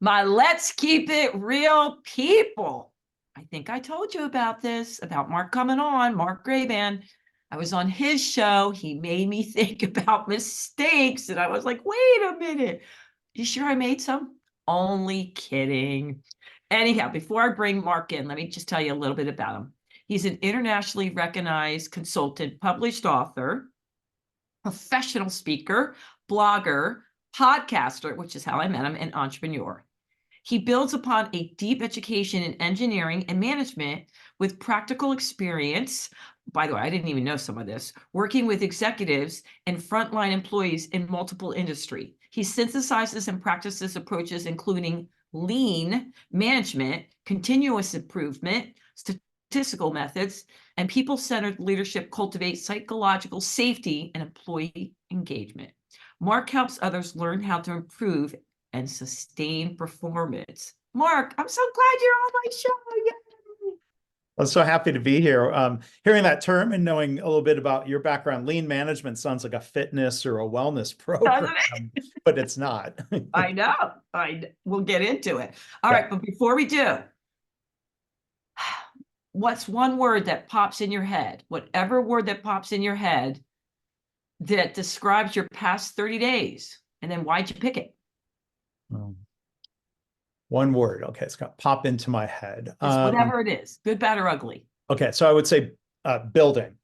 My Let's Keep It Real people. I think I told you about this, about Mark coming on, Mark Graban. I was on his show. He made me think about mistakes. And I was like, wait a minute. You sure I made some? Only kidding. Anyhow, before I bring Mark in, let me just tell you a little bit about him. He's an internationally recognized consultant, published author, professional speaker, blogger, podcaster, which is how I met him, and entrepreneur. He builds upon a deep education in engineering and management with practical experience. By the way, I didn't even know some of this, working with executives and frontline employees in multiple industries. He synthesizes and practices approaches including lean management, continuous improvement, statistical methods, and people-centered leadership cultivate psychological safety and employee engagement. Mark helps others learn how to improve and sustain performance. Mark, I'm so glad you're on my show. Yay. I'm so happy to be here. Hearing that term and knowing a little bit about your background, lean management sounds like a fitness or a wellness program, but it's not. I know. We'll get into it. All right, but before we do, what's one word that pops in your head? Whatever word that pops in your head that describes your past 30 days, and then why'd you pick it? One word. Okay, it's got pop into my head. It's whatever it is, good, bad, or ugly. Okay, so I would say building.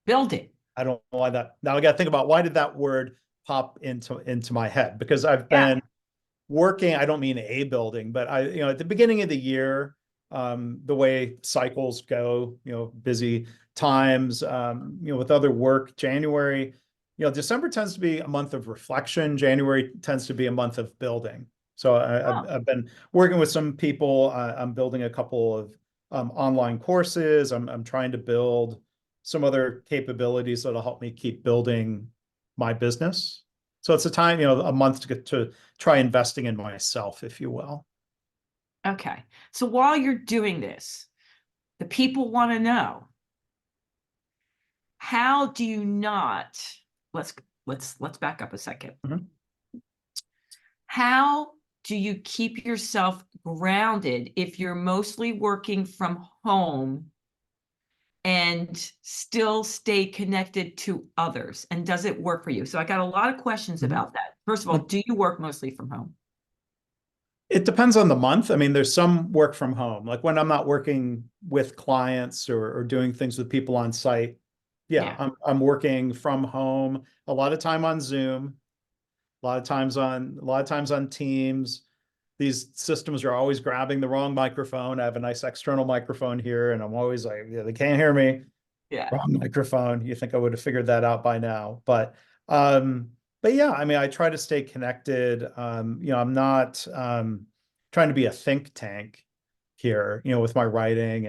Building. I don't know why that. Now I got to think about, why did that word pop into my head? Because I've been working. I don't mean a building, but at the beginning of the year, the way cycles go, busy times, with other work, January, December tends to be a month of reflection. January tends to be a month of building. So I've been working with some people. I'm building a couple of online courses. I'm trying to build some other capabilities that'll help me keep building my business. So it's a time, a month to get to try investing in myself, if you will. Okay. So while you're doing this, the people want to know, how do you not, let's back up a second. Mm-hmm. How do you keep yourself grounded if you're mostly working from home and still stay connected to others? And does it work for you? So I got a lot of questions about that. First of all, do you work mostly from home? It depends on the month. I mean, there's some work from home, like when I'm not working with clients or doing things with people on site. I'm working from home, a lot of time on Zoom, a lot of times on Teams. These systems are always grabbing the wrong microphone. I have a nice external microphone here, and I'm always like, they can't hear me. Wrong microphone. You think I would have figured that out by now, but yeah, I mean, I try to stay connected. I'm not trying to be a think tank here, with my writing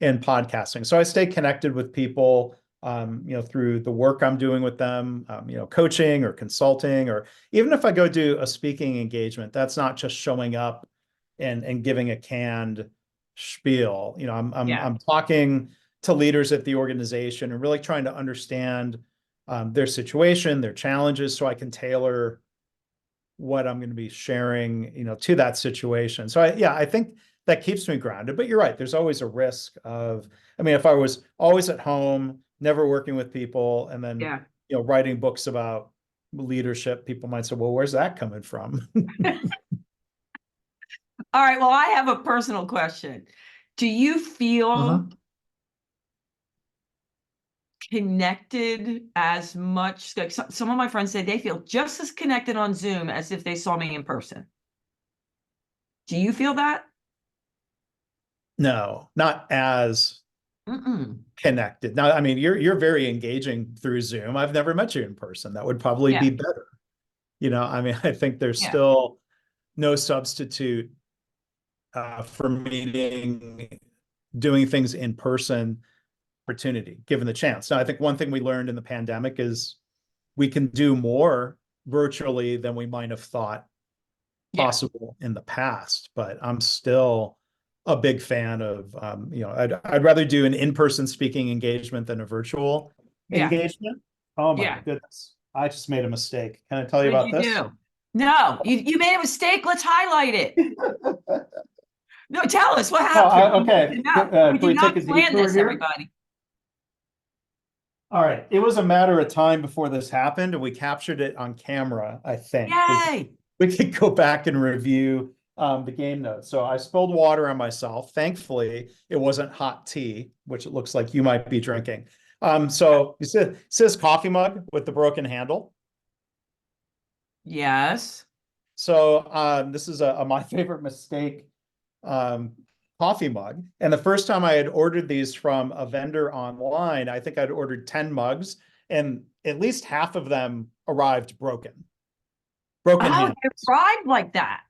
and podcasting. So I stay connected with people, through the work I'm doing with them, coaching or consulting, or even if I go do a speaking engagement, that's not just showing up and giving a canned spiel. I'm talking to leaders at the organization and really trying to understand their situation, their challenges, so I can tailor what I'm going to be sharing, to that situation. So I think that keeps me grounded. But you're right, there's always a risk of, if I was always at home, never working with people, and then writing books about leadership, people might say, well, where's that coming from? All right, well, I have a personal question. Do you feel connected as much? Like some of my friends say they feel just as connected on Zoom as if they saw me in person. Do you feel that? No, not as connected. Now, I mean, you're very engaging through Zoom. I've never met you in person. That would probably be better. I think there's still no substitute for doing things in person opportunity, given the chance. Now, I think one thing we learned in the pandemic is we can do more virtually than we might have thought possible in the past, but I'm still a big fan of, I'd rather do an in-person speaking engagement than a virtual engagement. Oh my goodness. I just made a mistake. Can I tell you about this? No, you made a mistake. Let's highlight it. No, tell us what Oh, happened. okay. No, we Can did we take not a plan detour this, here? everybody. All right. It was a matter of time before this happened, and we captured it on camera, I think. Yay. We could go back and review the game notes. So I spilled water on myself. Thankfully, it wasn't hot tea, which it looks like you might be drinking. So it says coffee mug with the broken handle. Yes. So this is a my favorite mistake um, coffee mug. And the first time I had ordered these from a vendor online, I think I'd ordered 10 mugs, and at least half of them arrived broken. Broken Oh, handles. you arrived like that.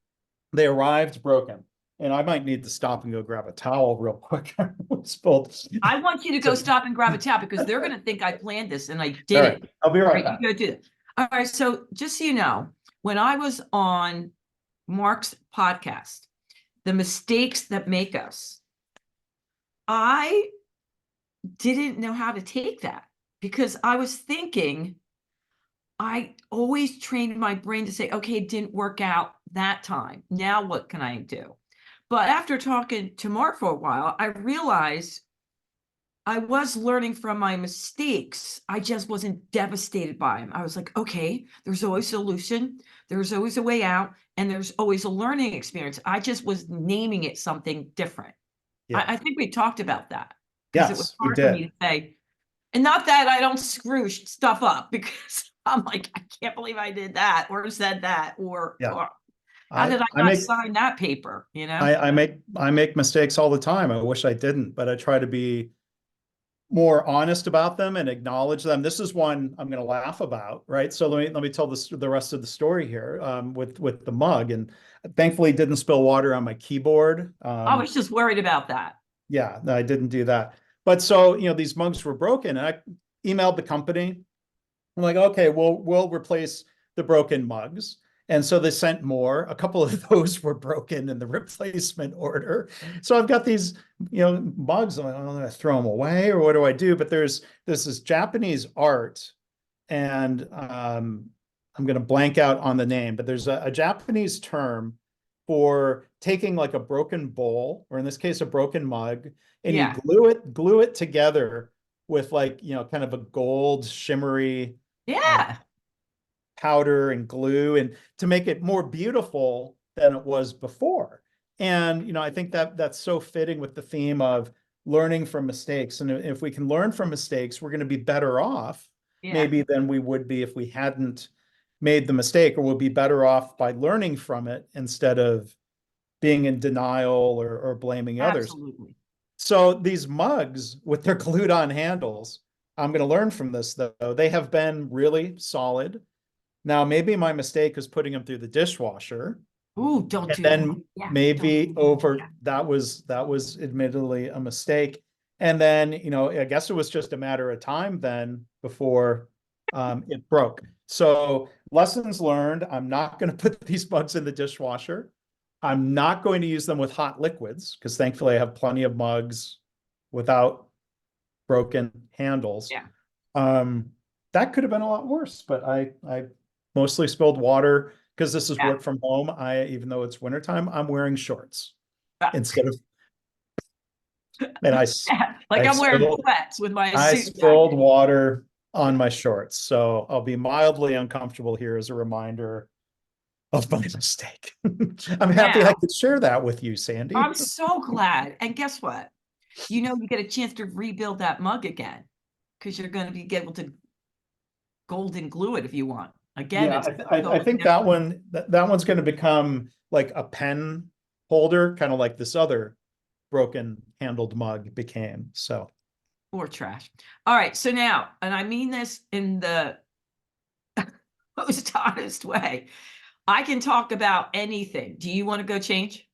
They arrived broken. And I might need to stop and go grab a towel real quick. Spilled. I want you to go So, stop and grab a towel because they're going to think I planned this and I all didn't. right, I'll be All right right, you back. go do it. All right, so just so you know, when I was on Mark's podcast, The Mistakes That Make Us, I didn't know how to take that because I was thinking, I always trained my brain to say, okay, it didn't work out that time. Now what can I do? But after talking to Mark for a while, I realized I was learning from my mistakes. I just wasn't devastated by them. I was like, okay, there's always a solution, there's always a way out, and there's always a learning experience. I just was naming it something different. Yeah. I think we talked about that because it was Yes, we hard for me did. to say, and not that I don't screw stuff up because I'm like, I can't believe I did that or said that Yeah. or how did I I not make sign that paper? You know? I make mistakes all the time. I wish I didn't, but I try to be more honest about them and acknowledge them. This is one I'm going to laugh about, right? So let me tell the rest of the story here with the mug, and thankfully didn't spill water on my keyboard. I was just worried about that. Yeah, no, I didn't do that. But so these mugs were broken, and I emailed the company. I'm like, okay, we'll replace the broken mugs. And so they sent more. A couple of those were broken in the replacement order. So I've got these, mugs. I'm like, I'm gonna throw them away, or what do I do? But there's this Japanese art, and I'm gonna blank out on the name, but there's a Japanese term for taking like a broken bowl, or in this case, a broken mug, and you Yeah. glue it together with like, kind of a gold shimmery Yeah. powder and glue, and to make it more beautiful than it was before. And I think that that's so fitting with the theme of learning from mistakes. And if we can learn from mistakes, we're going to be better off Yeah. maybe than we would be if we hadn't made the mistake, or we'll be better off by learning from it instead of being in denial or blaming others. Absolutely. So these mugs with their glued on handles, I'm going to learn from this though. They have been really solid. Now, maybe my mistake is putting them through the dishwasher, Ooh, don't and do that. then Yeah. maybe Yeah. that was admittedly a mistake. And then, I guess it was just a matter of time then before it broke. So lessons learned, I'm not going to put these mugs in the dishwasher. I'm not going to use them with hot liquids because thankfully I have plenty of mugs without broken handles. Yeah. That could have been a lot worse, but I mostly spilled water because this is Yeah. work from home. Even though it's wintertime, I'm wearing shorts Uh, instead of, and yeah. Like I I'm wearing spilled, sweats with my I suit spilled jacket. water on my shorts. So I'll be mildly uncomfortable here as a reminder of my mistake. I'm happy I Now, could share that with you, Sandy. I'm so glad. And guess what? You get a chance to rebuild that mug again because you're going to be able to golden glue it if you want. Again, Yeah, it's I think that one's going to become like a pen holder, kind of like this other broken handled mug became. So or trash. All right. So now, and I mean this in the most honest way, I can talk about anything. Do you want to go change?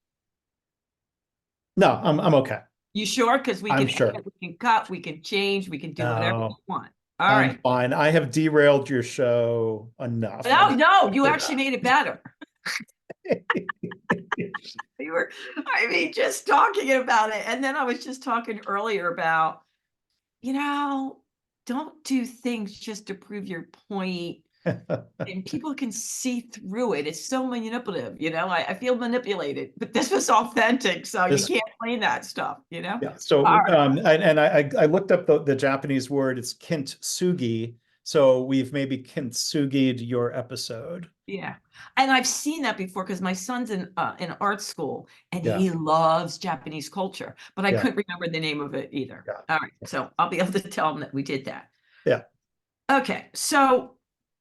no, I'm okay. You sure? Because we I'm can sure. edit, we can cut, we can change, we can do whatever we No, want. All I'm right. fine. I have derailed your show enough. No, you actually made it better. We were, I mean, just talking about it. And then I was just talking earlier about, don't do things just to prove your point. and people can see through it. It's so manipulative, I feel manipulated, but this was authentic, so you This, can't blame that stuff. yeah. So, All right. I looked up the Japanese word. It's kintsugi. So we've maybe kintsugi'd your episode. Yeah. And I've seen that before because my son's in art school and Yeah. he loves Japanese culture, but I Yeah. couldn't remember the name of it either. Yeah. All right. So I'll be able to tell him that we did that. Yeah. Okay. So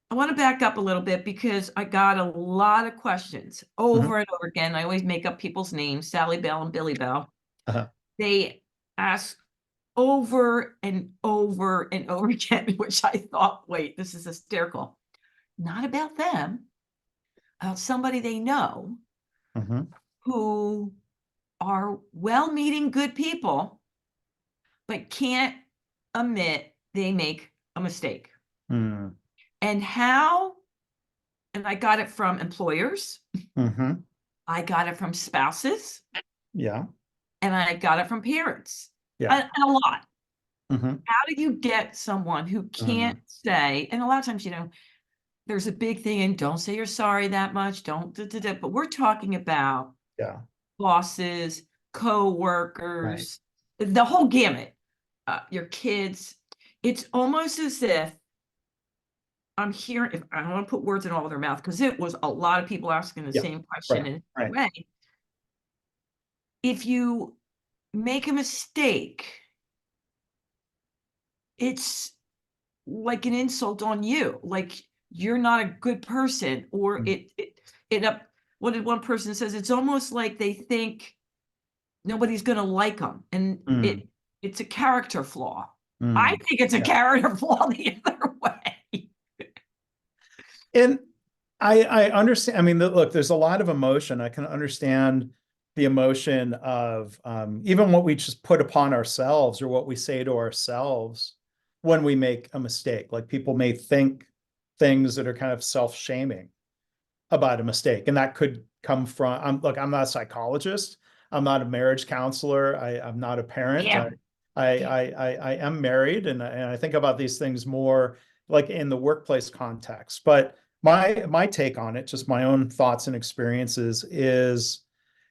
I want to back up a little bit because I got a lot of questions Mhm. over and over again. I always make up people's names, Sally Bell and Billy Bell. Uh-huh. They ask over and over and over again, which I thought, wait, this is hysterical. Not about them, about somebody they know Mhm. who are well-meaning good people, but can't admit they make a mistake. Mm. And how, and I got it from employers, Mhm. I got it from spouses, Yeah. and I got it from parents, Yeah. and a lot. Mhm. How do you get someone who Mm. can't say, and a lot of times, there's a big thing in don't say you're sorry that much, don't, but we're talking about Yeah. bosses, Right. co-workers, the whole gamut, your kids. It's almost as if I'm hearing, if I don't want to put words in all of their mouth, because it was a lot of people asking the Yeah. same question Right. in a Right. way. If you make a mistake, it's like an insult on you, like you're not a good person, or Mm. it up. What did one person says? It's almost like they think nobody's going to like them, and Mm. it's a character flaw. I Mm. think it's a Yeah. character flaw the other way. And I understand. I mean, look, there's a lot of emotion. I can understand the emotion of even what we just put upon ourselves or what we say to ourselves when we make a mistake. Like people may think things that are kind of self-shaming about a mistake, and that could come from. Look, I'm not a psychologist. I'm not a marriage counselor. I'm not a parent. Yeah. I am married, and I think about these things more like in the workplace context. But my take on it, just my own thoughts and experiences, is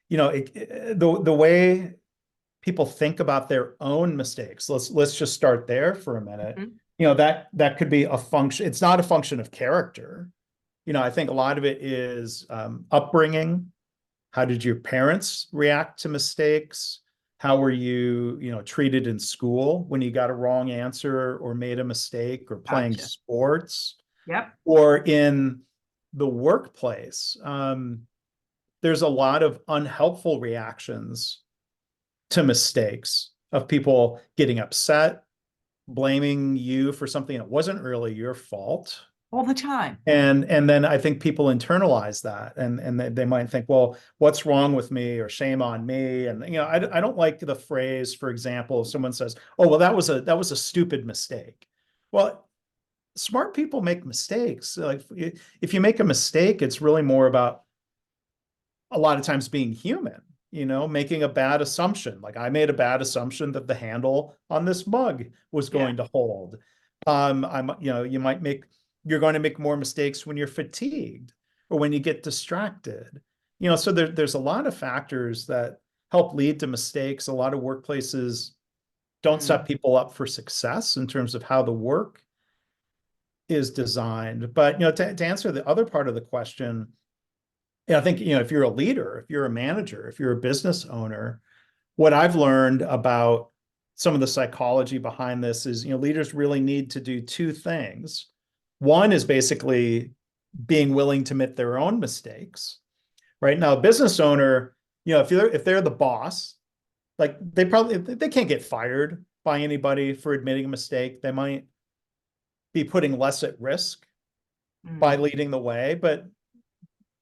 the way people think about their own mistakes. Let's just start there for a minute. Mhm. That could be a function. It's not a function of character. I think a lot of it is upbringing. How did your parents react to mistakes? How were you treated in school when you got a wrong answer or made a mistake or playing Gotcha. sports Yep. or in the workplace? There's a lot of unhelpful reactions to mistakes of people getting upset, blaming you for something that wasn't really your fault. All the time. And then I think people internalize that, and they might think, well, what's wrong with me, or shame on me. And I don't like the phrase, for example, if someone says, oh, well, that was a stupid mistake. Well, smart people make mistakes. Like if you make a mistake, it's really more about a lot of times being human, making a bad assumption. Like I made a bad assumption that the handle on this mug was Yeah. going to hold. You're going to make more mistakes when you're fatigued or when you get distracted. So there's a lot of factors that help lead to mistakes. A lot of workplaces don't Mm. set people up for success in terms of how the work is designed. But to answer the other part of the question, I think, if you're a leader, if you're a manager, if you're a business owner, what I've learned about some of the psychology behind this is, leaders really need to do two things. One is basically being willing to admit their own mistakes. Right now, a business owner, if they're the boss, like they can't get fired by anybody for admitting a mistake. They might be putting less at risk by Mm. leading the way, but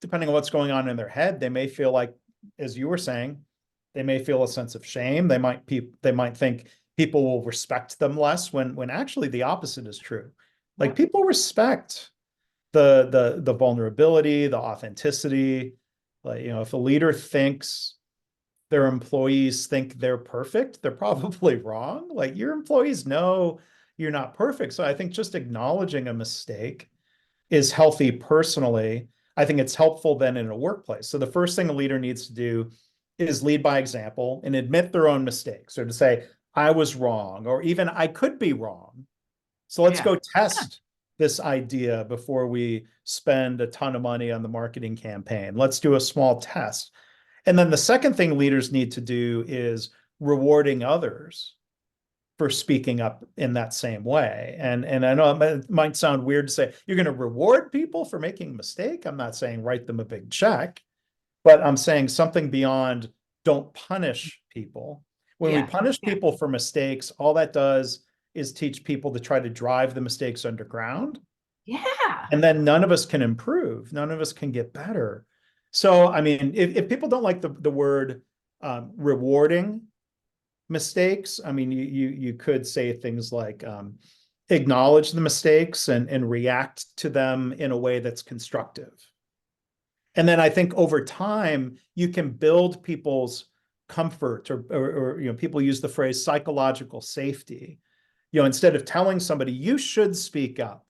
depending on what's going on in their head, they may feel like, as you were saying, they may feel a sense of shame. They might think people will respect them less when actually the opposite is true. Like Yep. people respect the vulnerability, the authenticity. Like, if a leader thinks their employees think they're perfect, they're probably wrong. Like your employees know you're not perfect. So I think just acknowledging a mistake is healthy personally, I think it's helpful then in a workplace. So the first thing a leader needs to do is lead by example and admit their own mistakes, or to say, I was wrong, or even I could be wrong. So let's Yeah. go test this idea before we spend a ton of money on the marketing campaign. Let's do a small test. And then the second thing leaders need to do is rewarding others for speaking up in that same way. And I know it might sound weird to say you're going to reward people for making a mistake. I'm not saying write them a big check, but I'm saying something beyond don't punish people. When we Yeah. punish Yeah. people for mistakes, all that does is teach people to try to drive the mistakes underground. Yeah. And then none of us can improve. None of us can get better. So, I mean, if people don't like the word rewarding mistakes, I mean, you could say things like acknowledge the mistakes and react to them in a way that's constructive. And then I think over time, you can build people's comfort, or people use the phrase psychological safety. Instead of telling somebody you should speak up,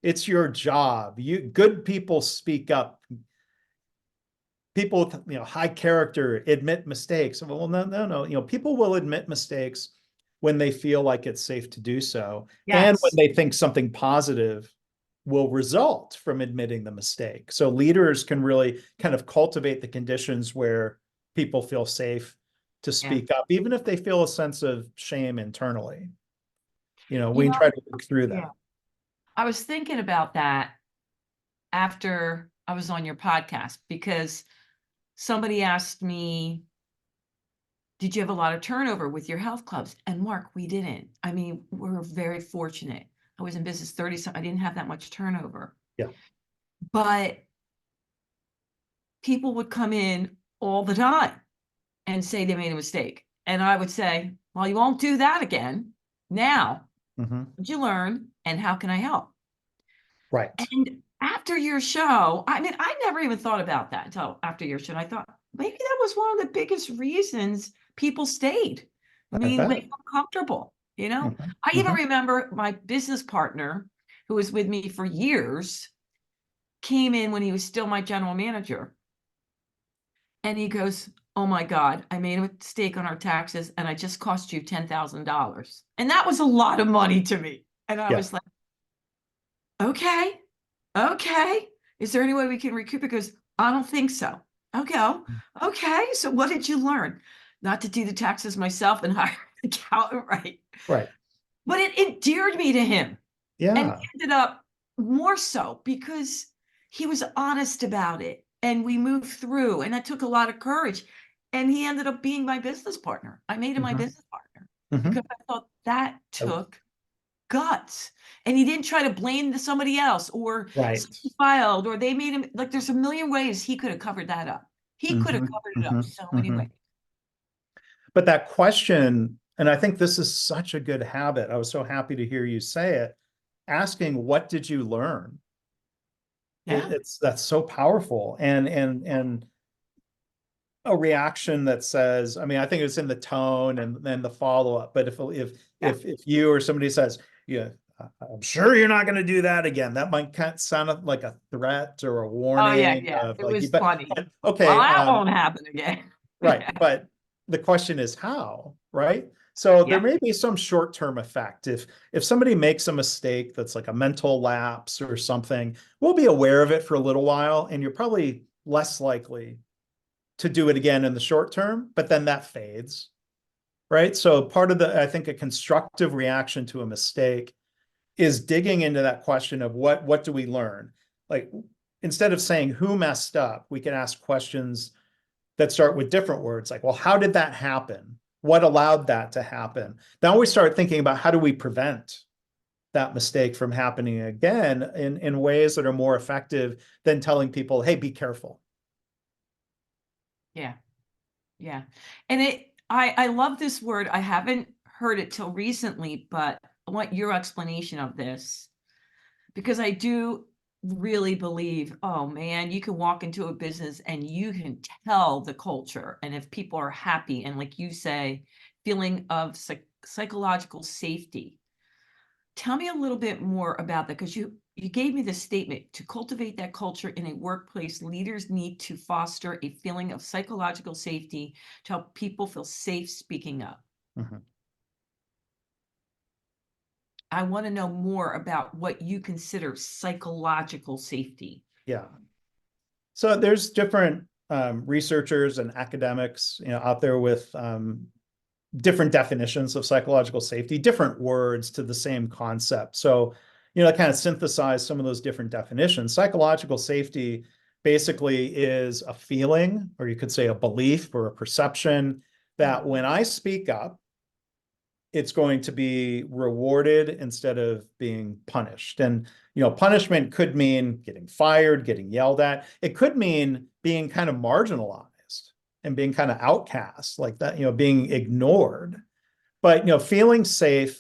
it's your job. Good people speak up. People with high character admit mistakes. Well, no. People will admit mistakes when they feel like it's safe to do so, and when Yes. they think something positive will result from admitting the mistake. So leaders can really kind of cultivate the conditions where people feel safe to Yeah. speak up, even if they feel a sense of shame internally. You We know, try to work through yeah. that. I was thinking about that after I was on your podcast, because somebody asked me, did you have a lot of turnover with your health clubs? And Mark, we didn't. I mean, we're very fortunate. I was in business 30, so I didn't have that much turnover. Yeah. But people would come in all the time and say they made a mistake. And I would say, well, you won't do that again. Now, Mm-hmm. what'd you learn? And how can I help? Right. And after your show, I mean, I never even thought about that until after your show. I thought maybe that was one of the biggest reasons people stayed. I I mean, bet. make them comfortable, you know? Mm-hmm. I even Mm-hmm. remember my business partner, who was with me for years, came in when he was still my general manager. And he goes, oh my God, I made a mistake on our taxes and I just cost you $10,000. And that was a lot of money to me. And I Yeah. was like, okay, okay. Is there any way we can recoup it? Because I don't think so. Okay. Okay. So what did you learn? Not to do the taxes myself and hire an accountant, right? Right. But it endeared me to him. And Yeah. ended up more so because he was honest about it and we moved through, and that took a lot of courage. And he ended up being my business partner. I made him my Mm-hmm. business partner Mm-hmm. because I thought that took guts. And he didn't try to blame somebody else, or Right. somebody filed, or they made him, like, there's a million ways he could have covered that up. He could have Mm-hmm. covered it up Mm-hmm. so many Mm-hmm. ways. But that question, and I think this is such a good habit. I was so happy to hear you say it. Asking, what did you learn? Yeah. That's so powerful. And a reaction that says, I mean, I think it's in the tone and then the follow-up. But Yeah. if you or somebody says, yeah, I'm sure you're not going to do that again, that might kind of sound like a threat or a Oh yeah. warning Yeah. of It like, you was bet. funny. But, Well, okay, that won't happen again. right. But the question is how, right? So there Yeah. may be some short-term effect. If somebody makes a mistake that's like a mental lapse or something, we'll be aware of it for a little while, and you're probably less likely to do it again in the short term, but then that fades, right? So part of I think a constructive reaction to a mistake is digging into that question of what do we learn? Like, instead of saying who messed up, we can ask questions that start with different words, like, well, how did that happen? What allowed that to happen? Now we start thinking about how do we prevent that mistake from happening again in ways that are more effective than telling people, hey, be careful. Yeah. Yeah. And I love this word. I haven't heard it till recently, but I want your explanation of this, because I do really believe, oh man, you can walk into a business and you can tell the culture. And if people are happy and, like you say, feeling of psychological safety. Tell me a little bit more about that, because you gave me the statement: to cultivate that culture in a workplace, leaders need to foster a feeling of psychological safety to help people feel safe speaking up. Mhm. I want to know more about what you consider psychological safety. Yeah. So there's different researchers and academics, out there with different definitions of psychological safety, different words to the same concept. So, I kind of synthesize some of those different definitions. Psychological safety basically is a feeling, or you could say a belief or a perception, that when I speak up, it's going to be rewarded instead of being punished. And, punishment could mean getting fired, getting yelled at. It could mean being kind of marginalized and being kind of outcast, like that, being ignored. But, feeling safe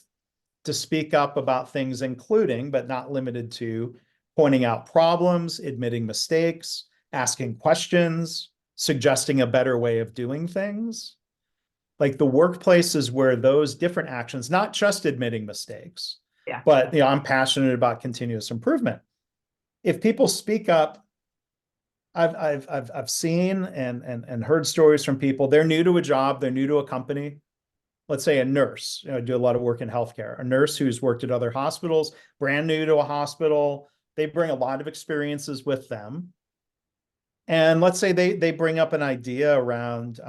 to speak up about things, including, but not limited to, pointing out problems, admitting mistakes, asking questions, suggesting a better way of doing things. Like the workplaces where those different actions, not just admitting mistakes, Yeah. but I'm passionate about continuous improvement. If people speak up, I've seen and heard stories from people. They're new to a job, they're new to a company. Let's say a nurse. I do a lot of work in healthcare. A nurse who's worked at other hospitals, brand new to a hospital. They bring a lot of experiences with them. And let's say they bring up an idea around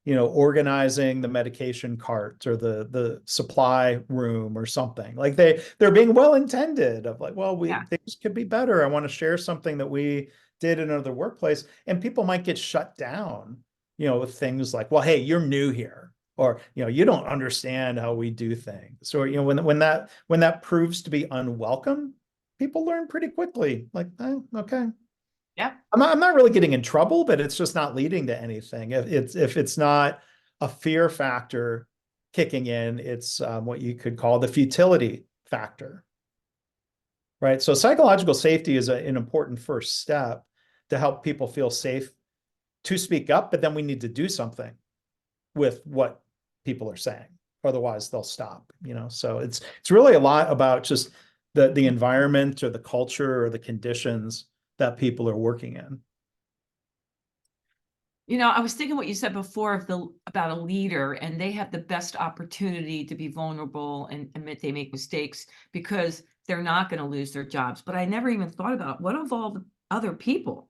organizing the medication cart or the supply room or something. Like they're being well intended of like, well, things could be better. I want to share something that we did in another workplace. And people might get shut down, with things like, well, hey, you're new here. Or, you don't understand how we do things. Or, when that proves to be unwelcome, people learn pretty quickly. Like, okay, Yeah. I'm not really getting in trouble, but it's just not leading to anything. If it's not a fear factor kicking in, it's what you could call the futility factor, right? So psychological safety is an important first step to help people feel safe to speak up, but then we need to do something with what people are saying. Otherwise, they'll stop. So it's really a lot about just the environment or the culture or the conditions that people are working in. I was thinking what you said before about a leader, and they have the best opportunity to be vulnerable and admit they make mistakes because they're not going to lose their jobs. But I never even thought about what of all the other people.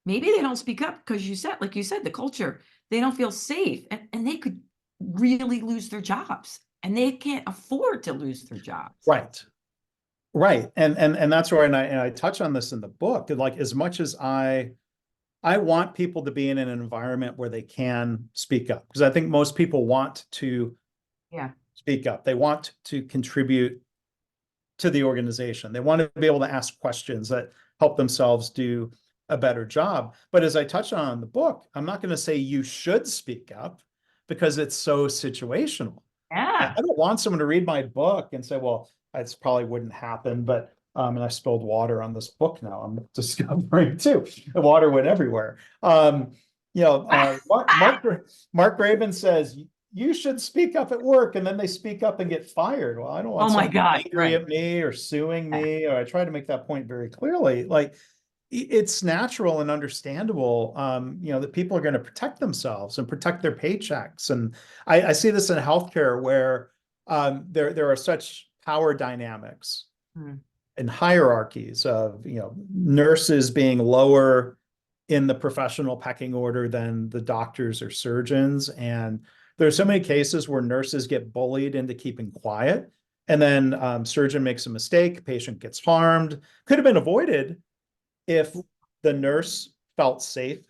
Maybe they don't speak up because like you said, the culture, they don't feel safe, and they could really lose their jobs, and they can't afford to lose their jobs. Right. Right. And that's where, and I touch on this in the book, like as much as I want people to be in an environment where they can speak up, because I think most people want to speak up. They want to contribute to the organization. They want to be able to ask questions that help themselves do a better job. But as I touch on in the book, I'm not going to say you should speak up because it's so situational. I Yeah. don't want someone to read my book and say, well, this probably wouldn't happen, but and I spilled water on this book now. I'm discovering too. The water went everywhere. Mark Graban says you should speak up at work, and then they speak up and get fired. Well, I don't want Oh my someone God. angry Right. at me or suing Yeah. me. Or I try to make that point very clearly. Like it's natural and understandable, that people are going to protect themselves and protect their paychecks. And I see this in healthcare where there are such power dynamics Mm. and hierarchies of, nurses being lower in the professional pecking order than the doctors or surgeons. And there's so many cases where nurses get bullied into keeping quiet. And then surgeon makes a mistake, patient gets harmed, could have been avoided if the nurse felt safe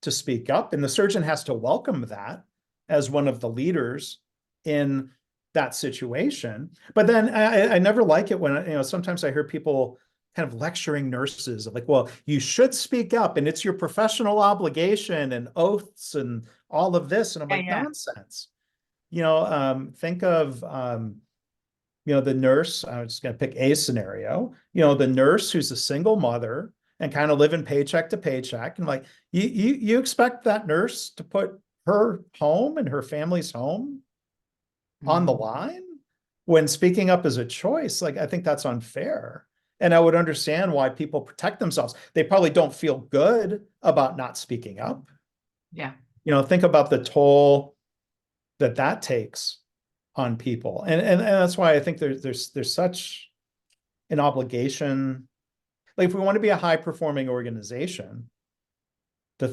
to speak up, and the surgeon has to welcome that as one of the leaders in that situation. But then I never like it when, sometimes I hear people kind of lecturing nurses like, well, you should speak up and it's your professional obligation and oaths and all of this. And I'm like, Yeah. nonsense. Think of, the nurse. I'm just going to pick a scenario, the nurse who's a single mother and kind of living paycheck to paycheck. And like, you expect that nurse to put her home and her family's home on the Mhm. line when speaking up is a choice. Like, I think that's unfair. And I would understand why people protect themselves. They probably don't feel good about not speaking up. Yeah. Think about the toll that takes on people. And that's why I think there's such an obligation. Like if we want to be a high performing organization, the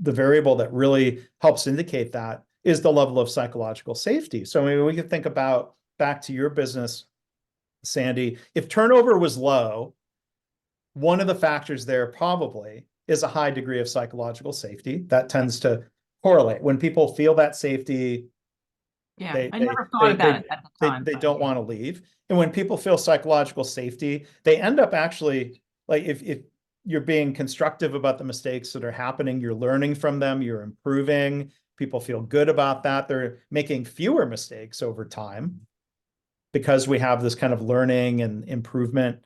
variable that really helps indicate that is the level of psychological safety. So maybe we could think about back to your business, Sandy, if turnover was low, one of the factors there probably is a high degree of psychological safety. That tends to correlate. When people feel that safety, Yeah. they I they never thought they about they it at the they, time, they but don't want to leave. And when people feel psychological safety, they end up actually, like, if you're being constructive about the mistakes that are happening, you're learning from them, you're improving, people feel good about that, they're making fewer mistakes over time because we have this kind of learning and improvement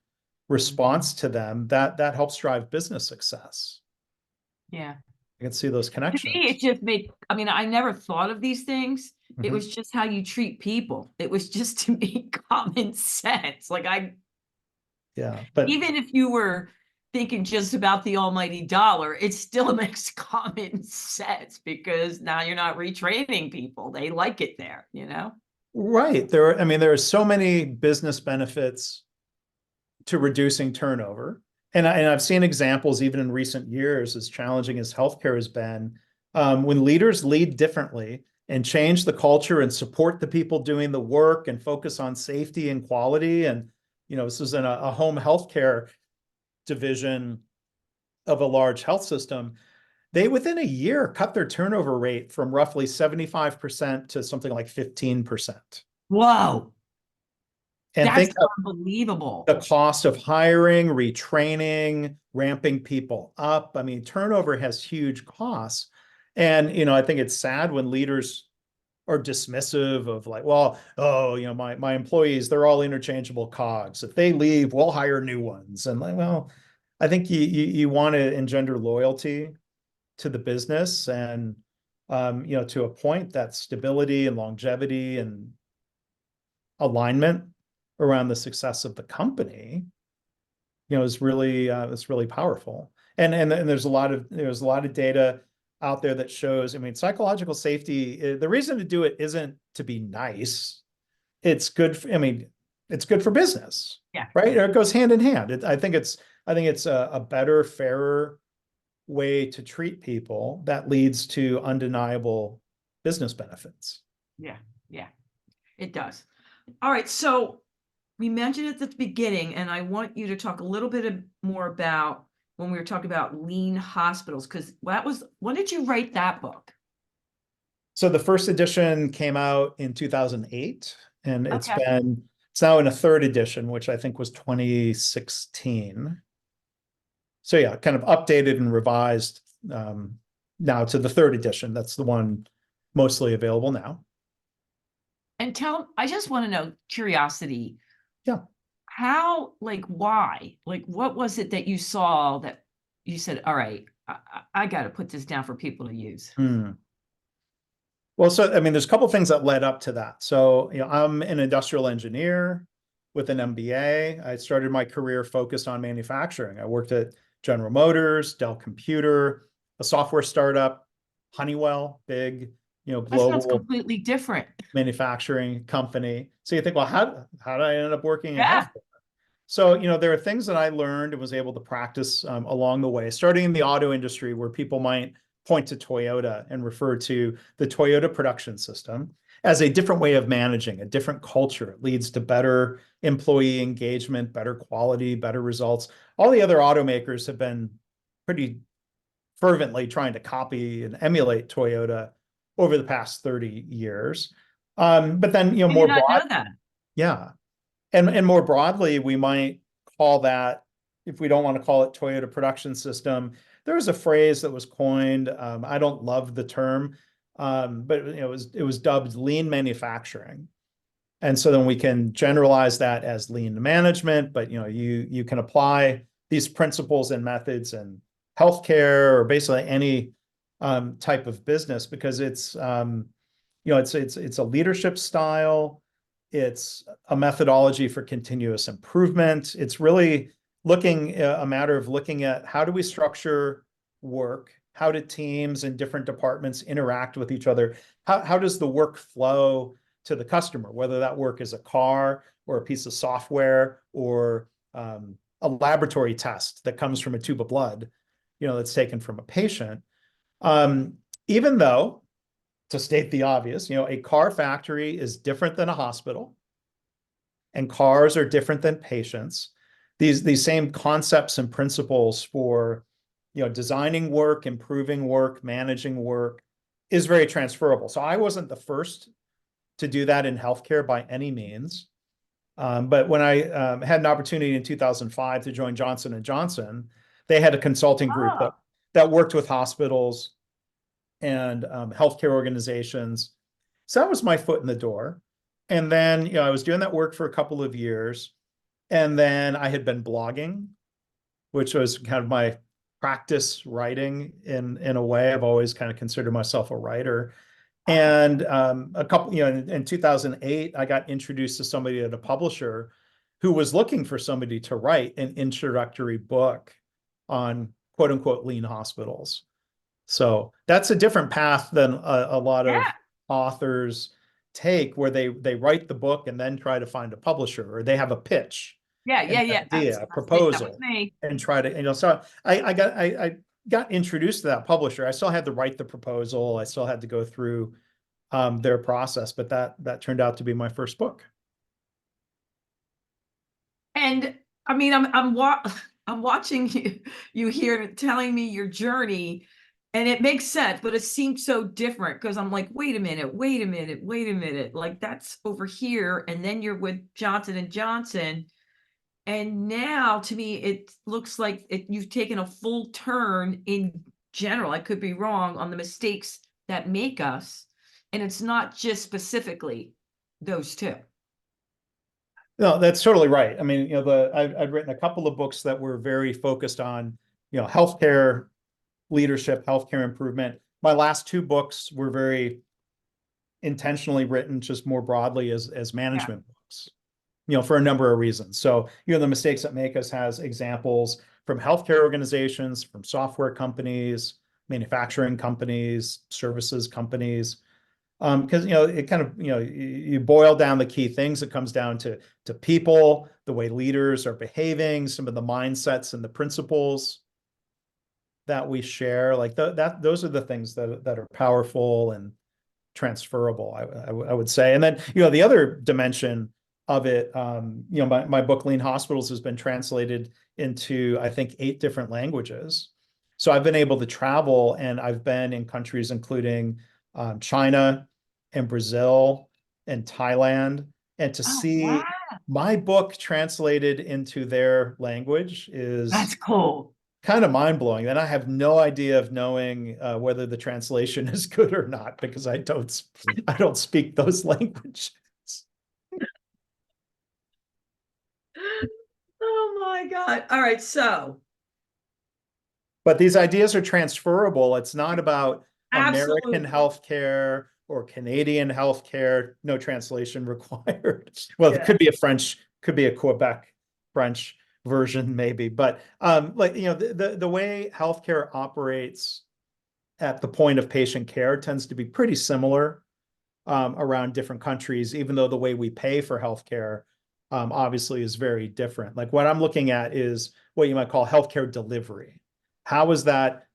response to them, that helps drive business success. yeah. I can see those To me, it connections. just made, I mean, I never thought of these things. It Mhm. was just how you treat people. It was just to me common sense. Like Yeah, but even if you were thinking just about the almighty dollar, it still makes common sense because now you're not retraining people. They like it there, you know? right I mean, there are so many business benefits to reducing turnover. And I've seen examples even in recent years, as challenging as healthcare has been, when leaders lead differently and change the culture and support the people doing the work and focus on safety and quality. And, this is in a home healthcare division of a large health system. They, within a year, cut their turnover rate from roughly 75% to something like 15%. Whoa, And that's think of unbelievable. the cost of hiring, retraining, ramping people up. I mean, turnover has huge costs. And, I think it's sad when leaders are dismissive of, like, well, oh, my employees, they're all interchangeable cogs. If they leave, we'll hire new ones. And, like, well, I think you want to engender loyalty to the business and, to a point, that stability and longevity and alignment around the success of the company, is really it's really powerful. And there's a lot of data out there that shows, I mean, psychological safety, the reason to do it isn't to be nice. It's good for, I mean, it's good for business, Yeah. right? It goes hand in hand. I think it's a better, fairer way to treat people that leads to undeniable business benefits. Yeah. Yeah. It does. All right. So we mentioned it at the beginning, and I want you to talk a little bit more about when we were talking about lean hospitals, because when did you write that book? So the first edition came out in 2008, and Okay. it's now in a third edition, which I think was 2016. So yeah, kind of updated and revised now to the third edition. That's the one mostly available now. And I just want to know, curiosity, Yeah. how, like, why? Like, what was it that you saw that you said, all right, I got to put this down for people to use? Hmm. Well, so I mean, there's a couple things that led up to that. So, I'm an industrial engineer with an MBA. I started my career focused on manufacturing. I worked at General Motors, Dell Computer, a software startup, Honeywell, big, That sounds global completely different. manufacturing company. So you think, well, how did I end up working in Yeah. healthcare? So, there are things that I learned and was able to practice along the way, starting in the auto industry, where people might point to Toyota and refer to the Toyota production system as a different way of managing, a different culture. It leads to better employee engagement, better quality, better results. All the other automakers have been pretty fervently trying to copy and emulate Toyota over the past 30 years. But then, I did more not broad, know that. yeah. And more broadly, we might call that, if we don't want to call it Toyota production system, there was a phrase that was coined. I don't love the term, but it was dubbed lean manufacturing. And so then we can generalize that as lean management, but you can apply these principles and methods in healthcare or basically any type of business, because it's a leadership style. It's a methodology for continuous improvement. It's really a matter of looking at how do we structure work? How do teams and different departments interact with each other? How does the work flow to the customer, whether that work is a car or a piece of software or a laboratory test that comes from a tube of blood, that's taken from a patient. Even though, to state the obvious, a car factory is different than a hospital, and cars are different than patients. These same concepts and principles for designing work, improving work, managing work is very transferable. So I wasn't the first to do that in healthcare by any means. But when I had an opportunity in 2005 to join Johnson & Johnson, they had a consulting group Oh, that worked with hospitals and healthcare organizations. So that was my foot in the door. And then, I was doing that work for a couple of years. And then I had been blogging, which was kind of my practice writing in a way. I've always kind of considered myself a writer. And a couple, in 2008, I got introduced to somebody at a publisher who was looking for somebody to write an introductory book on quote unquote lean hospitals. So that's a different path than a lot yeah. of authors take, where they write the book and then try to find a publisher, or they have a pitch, Yeah, an yeah, yeah. idea, a That's me. That was proposal, me. and try to, so I got introduced to that publisher. I still had to write the proposal. I still had to go through their process, but that turned out to be my first book. And I mean, I'm watching you here telling me your journey, and it makes sense, but it seems so different because I'm like, wait a minute, wait a minute, wait a minute. Like that's over here, and then you're with Johnson and Johnson. And now to me, it looks like you've taken a full turn in general. I could be wrong on the mistakes that make us. And it's not just specifically those two. No, that's totally right. I mean, I'd written a couple of books that were very focused on, healthcare leadership, healthcare improvement. My last two books were very intentionally written just more broadly as Yeah. management books, for a number of reasons. So, the mistakes that make us has examples from healthcare organizations, from software companies, manufacturing companies, services companies. Because it kind of you boil down the key things. It comes down to people, the way leaders are behaving, some of the mindsets and the principles that we share. Like those are the things that are powerful and transferable, I would say. And then, the other dimension of it, my book, Lean Hospitals, has been translated into, I think, 8 different languages. So I've been able to travel, and I've been in countries including China and Brazil and Thailand. And to Oh, wow. see my book translated into their language is That's cool. kind of mind blowing. And I have no idea of knowing whether the translation is good or not, because I don't speak those languages. Oh my God. All right. So But these ideas are transferable. It's not about American absolutely. healthcare or Canadian healthcare. No translation required. Well, it Yeah. could be a Quebec French version, maybe. But like the way healthcare operates at the point of patient care tends to be pretty similar around different countries, even though the way we pay for healthcare obviously is very different. Like what I'm looking at is what you might call healthcare delivery. How is that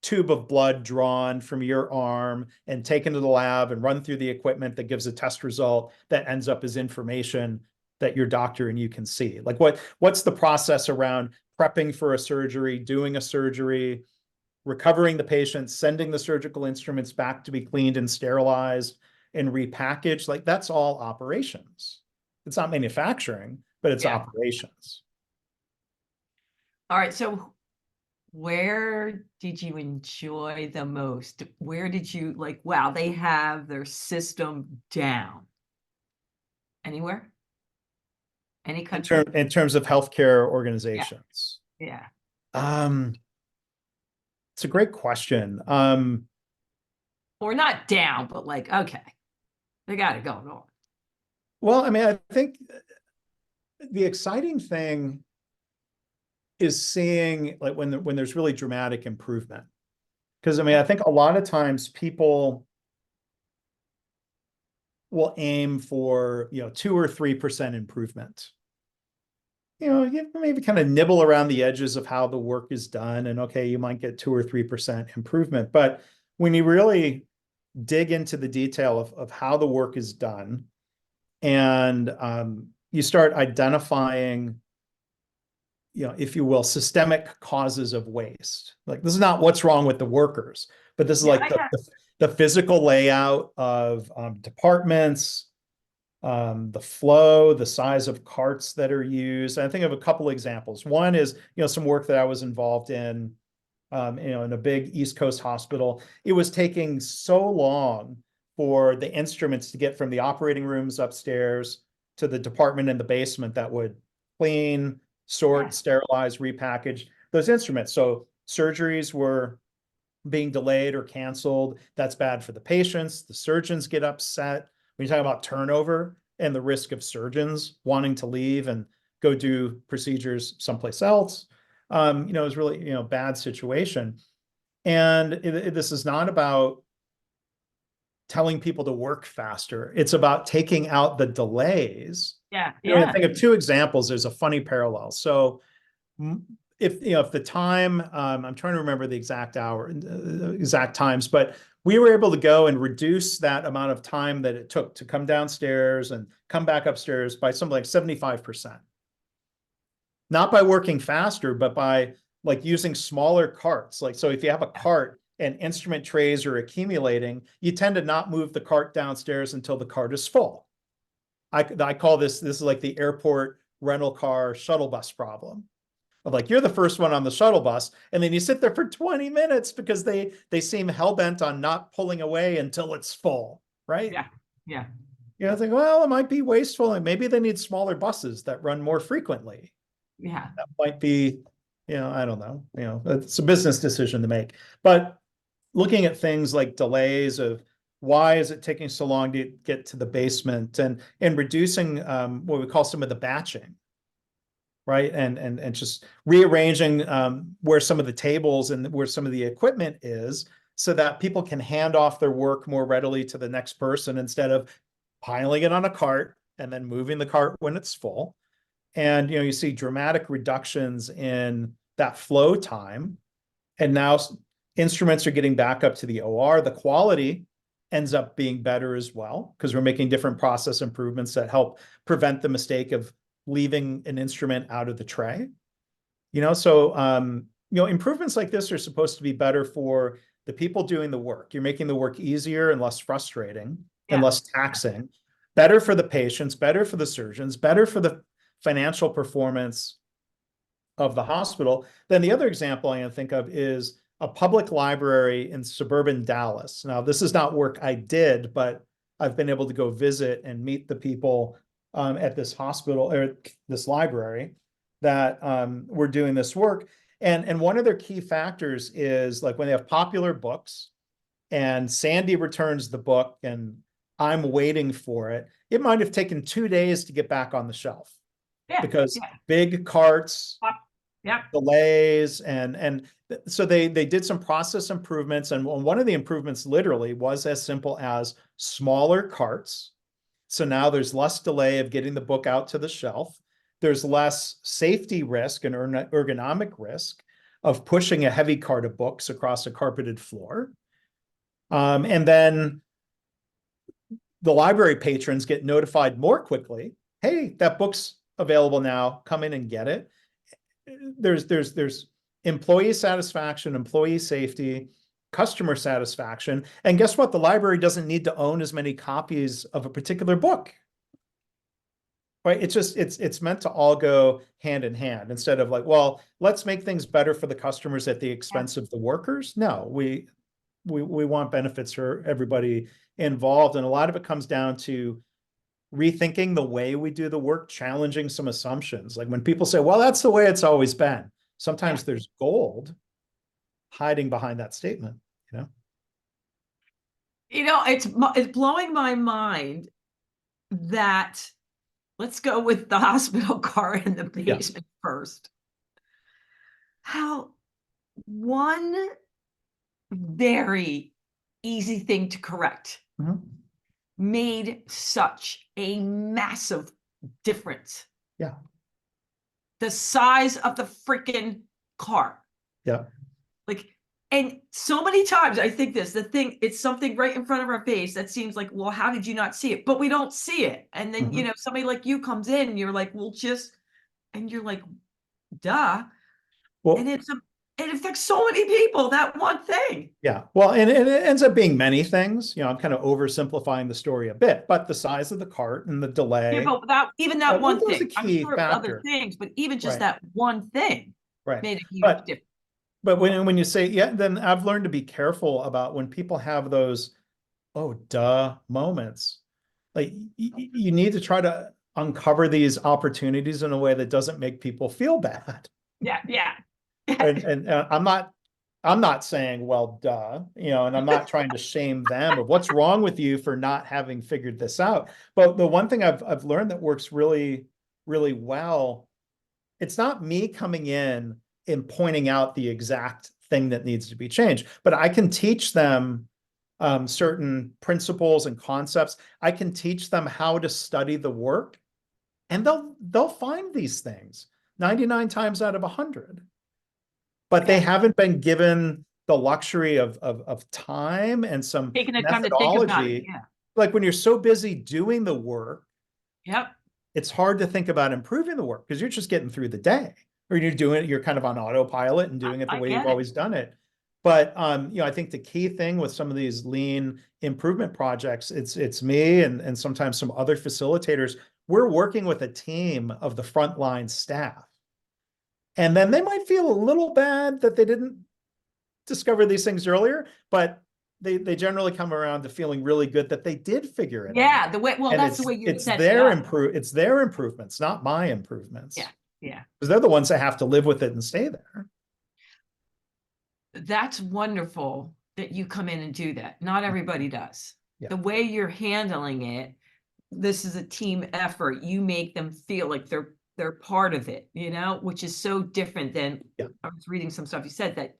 tube of blood drawn from your arm and taken to the lab and run through the equipment that gives a test result that ends up as information that your doctor and you can see? Like what's the process around prepping for a surgery, doing a surgery, recovering the patient, sending the surgical instruments back to be cleaned and sterilized and repackaged? Like that's all operations. It's not manufacturing, but it's Yeah. operations. All right. So where did you enjoy the most? Where did you like, wow, they have their system down? Anywhere? Any country? In terms of healthcare Yeah. organizations. Yeah. Um, it's a great question. Or not down, but like, okay, they got it going on. Well, I mean, I think the exciting thing is seeing like when there's really dramatic improvement. Because I mean, I think a lot of times people will aim for, 2 or 3% improvement. You maybe kind of nibble around the edges of how the work is done, and okay, you might get 2 or 3% improvement. But when you really dig into the detail of how the work is done, and you start identifying, if you will, systemic causes of waste. Like this is not what's wrong with the workers, but this is Yeah, like the physical layout of departments, the flow, the size of carts that are used. And I think of a couple examples. One is, some work that I was involved in, in a big East Coast hospital. It was taking so long for the instruments to get from the operating rooms upstairs to the department in the basement that would clean, sort, yeah, sterilize, repackage those instruments. So surgeries were being delayed or canceled. That's bad for the patients. The surgeons get upset. When you talk about turnover and the risk of surgeons wanting to leave and go do procedures someplace else, it's really, bad situation. And this is not about telling people to work faster. It's about taking out the delays. yeah, I yeah, think of two examples. There's a funny parallel. So if the time, I'm trying to remember the exact exact times, but we were able to go and reduce that amount of time that it took to come downstairs and come back upstairs by something like 75%. Not by working faster, but by like using smaller carts. Like, so if you have a cart and instrument trays are accumulating, you tend to not move the cart downstairs until the cart is full. I call this is like the airport rental car shuttle bus problem. Of like, you're the first one on the shuttle bus, and then you sit there for 20 minutes because they seem hell-bent on not pulling away until it's full, right? yeah, yeah, I think, well, it might be wasteful, and maybe they need smaller buses that run more frequently. yeah, That might be, I don't know, it's a business decision to make. But looking at things like delays of why is it taking so long to get to the basement, and reducing what we call some of the batching, right? And just rearranging where some of the tables and where some of the equipment is, so that people can hand off their work more readily to the next person instead of piling it on a cart and then moving the cart when it's full. And you see dramatic reductions in that flow time. And now instruments are getting back up to the OR. The quality ends up being better as well, because we're making different process improvements that help prevent the mistake of leaving an instrument out of the tray. So improvements like this are supposed to be better for the people doing the work. You're making the work easier and less frustrating and yeah, less taxing. Better for the patients, better for the surgeons, better for the financial performance of the hospital. Then the other example I can think of is a public library in suburban Dallas. Now, this is not work I did, but I've been able to go visit and meet the people at this hospital or this library that were doing this work. And one of their key factors is like when they have popular books and Sandy returns the book and I'm waiting for it, it might have taken 2 days to get back on the shelf yeah, because yeah, big carts, yeah, delays, and so they did some process improvements. And one of the improvements literally was as simple as smaller carts. So now there's less delay of getting the book out to the shelf. There's less safety risk and ergonomic risk of pushing a heavy cart of books across a carpeted floor. And then the library patrons get notified more quickly. Hey, that book's available now. Come in and get it. There's employee satisfaction, employee safety, customer satisfaction. And guess what? The library doesn't need to own as many copies of a particular book. Right? It's meant to all go hand in hand instead of like, well, let's make things better for the customers at the yeah, expense of the workers. No, we want benefits for everybody involved. And a lot of it comes down to rethinking the way we do the work, challenging some assumptions. Like when people say, well, that's the way it's always been. yeah. Sometimes there's gold hiding behind that statement, you know? It's blowing my mind that, let's go with the hospital car in the Yeah. basement first. How one very easy thing to correct Mhm. made such a massive difference. Yeah. The size of the freaking car. Yeah. Like, and so many times I think it's something right in front of our face that seems like, well, how did you not see it? But we don't see it. And then, Mhm. somebody like you comes in and you're like, well, and you're like, duh. And Well, it affects so many people, that one thing. yeah. Well, and it ends up being many things. I'm kind of oversimplifying the story a bit, but the size of the cart and the Yeah, delay, but without even that well, one that was a thing, I'm key sure it was other factor. things, but even just Right. that one thing Right. made a huge But difference. when you say, yeah, then I've learned to be careful about when people have those, oh, duh moments. Like you need to try to uncover these opportunities in a way that doesn't make people feel bad. Yeah, yeah. And I'm not saying, well, duh, and I'm not trying to shame them of what's wrong with you for not having figured this out. But the one thing I've learned that works really, really well, it's not me coming in and pointing out the exact thing that needs to be changed, but I can teach them certain principles and concepts. I can teach them how to study the work, and they'll find these things 99 times out of 100. But they Yeah. haven't been given the luxury of time and some Taking the time to think about it. methodology. Yeah. Like when you're so busy doing the work, Yep. it's hard to think about improving the work because you're just getting through the day, or you're kind of on autopilot and doing it the I way you've get it. always done it. But I think the key thing with some of these lean improvement projects, it's me and sometimes some other facilitators, we're working with a team of the frontline staff. And then they might feel a little bad that they didn't discover these things earlier, but they generally come around to feeling really good that they did figure it out. Yeah, well, And that's the way you set it up. it's their improvements, not my Yeah, improvements. yeah. Because they're the ones that have to live with it and stay there. That's wonderful that you come in and do that. Not everybody does. Yeah. The way you're handling it, this is a team effort. You make them feel like they're part of it, which is so different than Yeah. I was reading some stuff you said that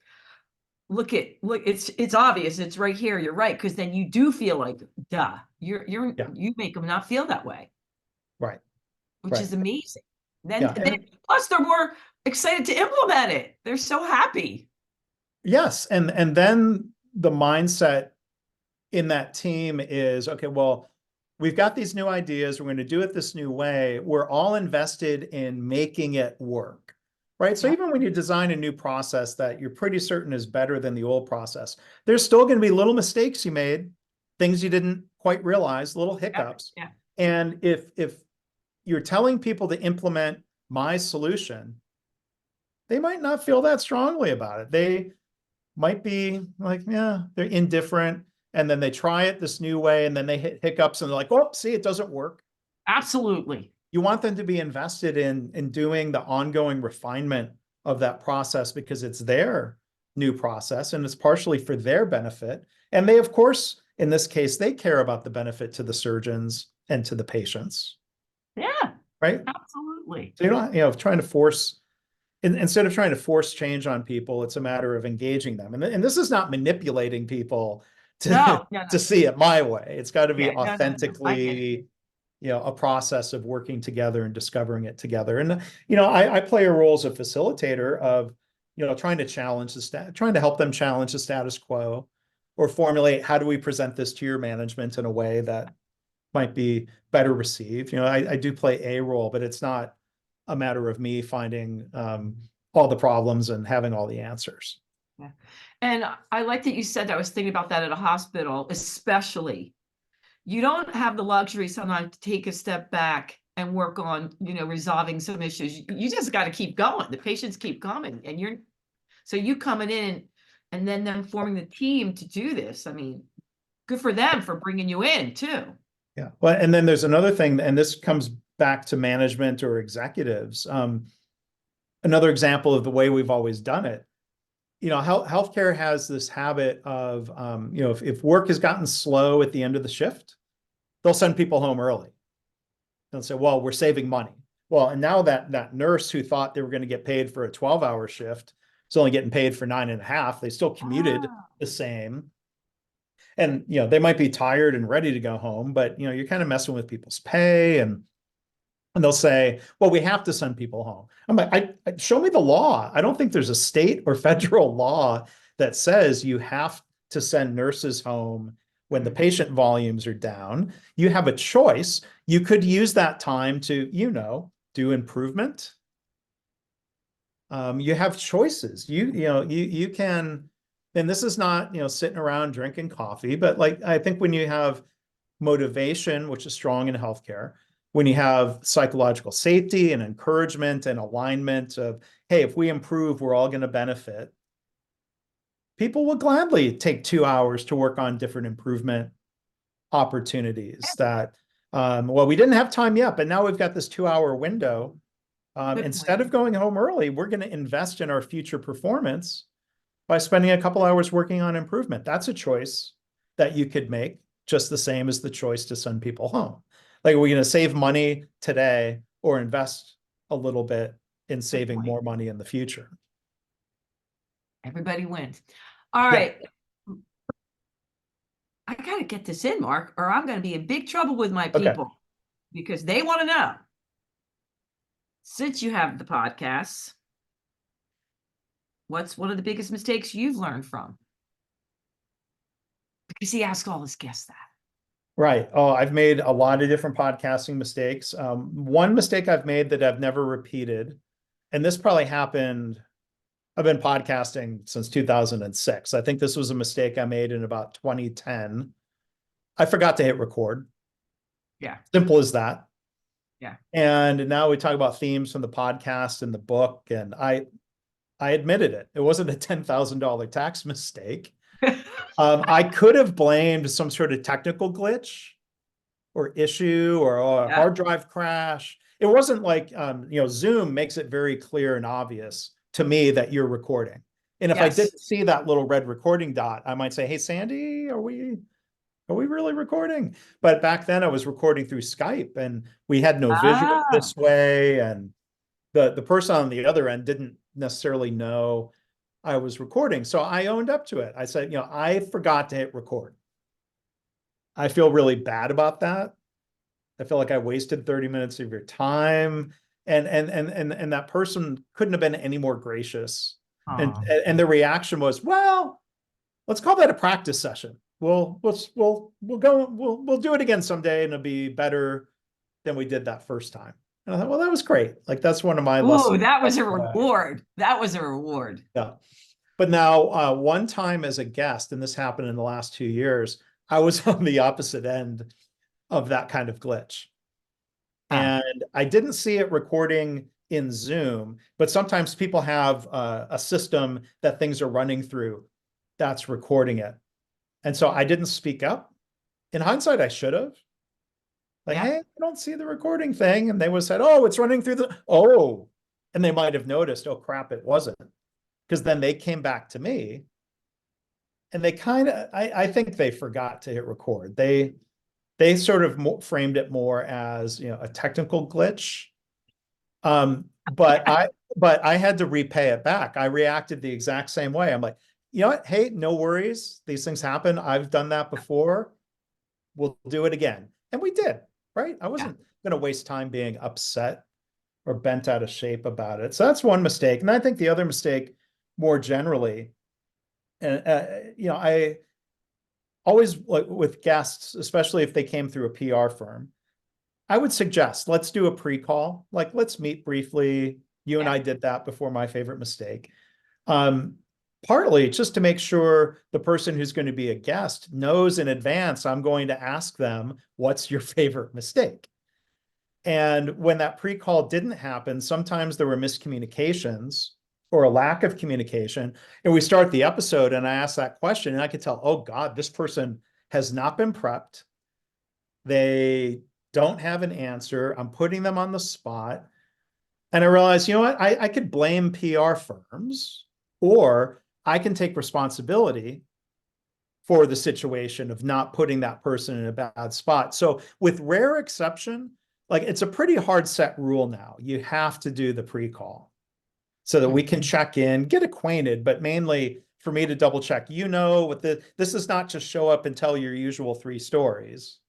look, it's obvious, it's right here. You're right, because then you do feel like, duh, Yeah. you make them not feel that way, Right. which Right. is amazing. Then, Yeah. then plus they're more excited to implement it. They're so happy. Yes. And then the mindset in that team is, okay, well, we've got these new ideas. We're going to do it this new way. We're all invested in making it work. Right. So Yeah. even when you design a new process that you're pretty certain is better than the old process, there's still going to be little mistakes you made, things you didn't quite realize, little hiccups. Yeah. And if you're telling people to implement my solution, they might not feel that strongly about it. They might be like, yeah, they're indifferent. And then they try it this new way, and then they hit hiccups and they're like, oh, see, it doesn't work. Absolutely. You want them to be invested in doing the ongoing refinement of that process because it's their new process and it's partially for their benefit. And they, of course, in this case, they care about the benefit to the surgeons and to the patients, Yeah, right? absolutely. So you don't, trying to force, instead of trying to force change on people, it's a matter of engaging them. And this is not manipulating people to, No, no, no. to see it my way. It's got to be Yeah, no, no, no. I get it. authentically, a process of working together and discovering it together. And, I play a role as a facilitator of, trying to help them challenge the status quo or formulate, how do we present this to your management in a way that might be better received. I do play a role, but it's not a matter of me finding all the problems and having all the answers. Yeah. And I like that you said that. I was thinking about that at a hospital, especially. You don't have the luxury sometimes to take a step back and work on, resolving some issues. You just got to keep going. The patients keep coming, and so you coming in and then them forming the team to do this. I mean, good for them for bringing you in too. Yeah. Well, and then there's another thing, and this comes back to management or executives. Another example of the way we've always done it. Healthcare has this habit of, if work has gotten slow at the end of the shift, they'll send people home early. They'll say, well, we're saving money. Well, and now that nurse who thought they were going to get paid for a 12-hour shift is only getting paid for 9.5. They still commuted Ah, the same. And, they might be tired and ready to go home, but, you're kind of messing with people's pay, and they'll say, well, we have to send people home. I'm like, show me the law. I don't think there's a state or federal law that says you have to send nurses home when the patient volumes are down. You have a choice. You could use that time to, do improvement. You have choices. You can, and this is not, sitting around drinking coffee, but like, I think when you have motivation, which is strong in healthcare, when you have psychological safety and encouragement and alignment of, hey, if we improve, we're all going to benefit. People will gladly take 2 hours to work on different improvement opportunities that, well, we didn't have time yet, but now we've got this 2-hour window. Instead of going home early, we're going to invest in our future performance by spending a couple hours working on improvement. That's a choice that you could make, just the same as the choice to send people home. Like, are we going to save money today or invest a little bit in saving more money in the future? everybody wins. All right. I got to get this in, Mark, or I'm going to be in big trouble with my people because they want to know. Since you have the podcasts, what's one of the biggest mistakes you've learned from? Because he asks all his guests that. Right. Oh, I've made a lot of different podcasting mistakes. One mistake I've made that I've never repeated, and this probably happened, I've been podcasting since 2006. I think this was a mistake I made in about 2010. I forgot to hit record. Yeah. Simple as that. Yeah. And now we talk about themes from the podcast and the book, and I admitted it. It wasn't a $10,000 tax mistake. I could have blamed some sort of technical glitch or issue or a hard drive crash. It wasn't like, Zoom makes it very clear and obvious to me that you're recording. And if I didn't see that little red recording dot, I might say, hey, Sandy, are we really recording? But back then I was recording through Skype and we had no visual this way. And the person on the other end didn't necessarily know I was recording. So I owned up to it. I said, I forgot to hit record. I feel really bad about that. I feel like I wasted 30 minutes of your time. And that person couldn't have been any more gracious. And the reaction was, well, let's call that a practice session. We'll do it again someday and it'll be better than we did that first time. And I thought, well, that was great. Like, that's one of my lessons. Oh, that was a reward. That was a reward. Yeah. But now, one time as a guest, and this happened in the last 2 years, I was on the opposite end of that kind of glitch. And I didn't see it recording in Zoom, but sometimes people have a system that things are running through that's recording it. And so I didn't speak up. In hindsight, I should have. Like, hey, I don't see the recording thing. And they would have said, oh, it's running through and they might have noticed, oh, crap, it wasn't. Because then they came back to me and they I think they forgot to hit record. They sort of framed it more as, a technical glitch. But I had to repay it back. I reacted the exact same way. I'm like, you know what? Hey, no worries. These things happen. I've done that before. We'll do it again. And we did, right? I wasn't going to waste time being upset or bent out of shape about it. So that's one mistake. And I think the other mistake more generally, and I always, like, with guests, especially if they came through a PR firm, I would suggest, let's do a pre-call. Like, let's meet briefly. You and I did that before my favorite mistake. Partly just to make sure the person who's going to be a guest knows in advance, I'm going to ask them, what's your favorite mistake? And when that pre-call didn't happen, sometimes there were miscommunications or a lack of communication. And we start the episode and I ask that question and I could tell, oh God, this person has not been prepped. They don't have an answer. I'm putting them on the spot. And I realized, you know what? I could blame PR firms, or I can take responsibility for the situation of not putting that person in a bad spot. So with rare exception, like, it's a pretty hard set rule now. You have to do the pre-call so that we can check in, get acquainted, but mainly for me to double check, what this is not just show up and tell your usual 3 stories,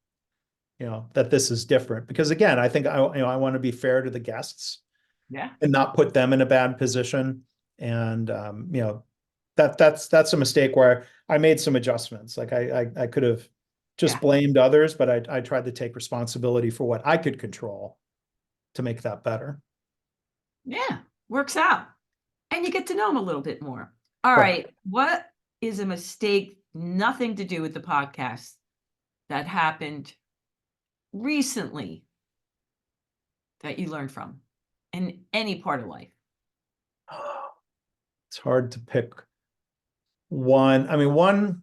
that this is different. Because again, I think I want to be fair to the guests Yeah. and not put them in a bad position. And, that's a mistake where I made some adjustments. Like I could have just Yeah. blamed others, but I tried to take responsibility for what I could control to make that better. Yeah. Works out. And you get to know them a little bit more. All Right. right. What is a mistake, nothing to do with the podcast, that happened recently that you learned from in any part of life? It's hard to pick one. I mean, one